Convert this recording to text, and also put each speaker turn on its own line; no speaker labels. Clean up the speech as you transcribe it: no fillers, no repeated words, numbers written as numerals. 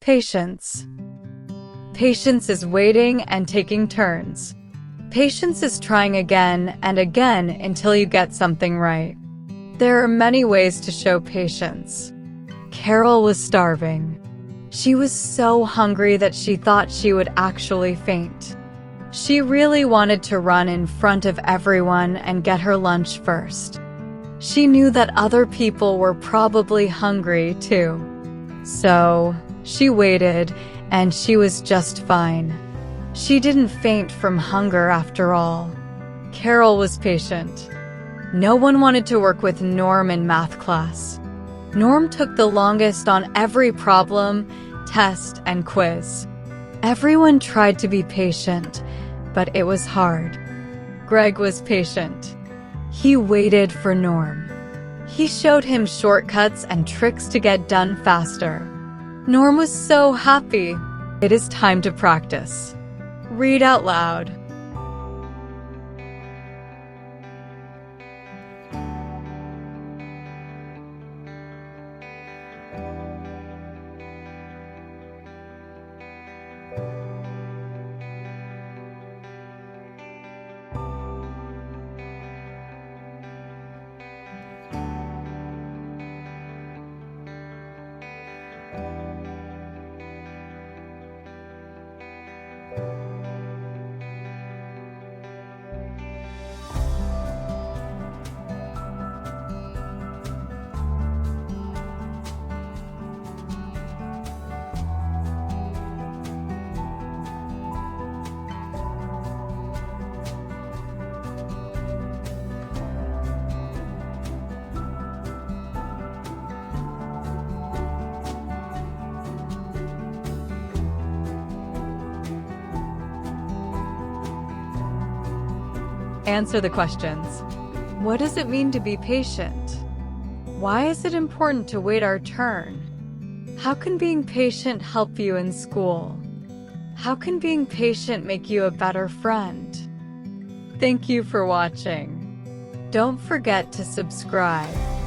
Patience. Patience is waiting and taking turns. Patience is trying again and again until you get something right. There are many ways to show patience. Carol was starving. She was so hungry that she thought she would actually faint. She really wanted to run in front of everyone and get her lunch first. She knew that other people were probably hungry too. So, she waited, and she was just fine. She didn't faint from hunger after all. Carol was patient. No one wanted to work with Norm in math class. Norm took the longest on every problem, test, and quiz. Everyone tried to be patient, but it was hard. Greg was patient. He waited for Norm. He showed him shortcuts and tricks to get done faster. Norm was so happy. It is time to practice. Read out loud. Answer the questions. What does it mean to be patient? Why is it important to wait our turn? How can being patient help you in school? How can being patient make you a better friend? Thank you for watching. Don't forget to subscribe.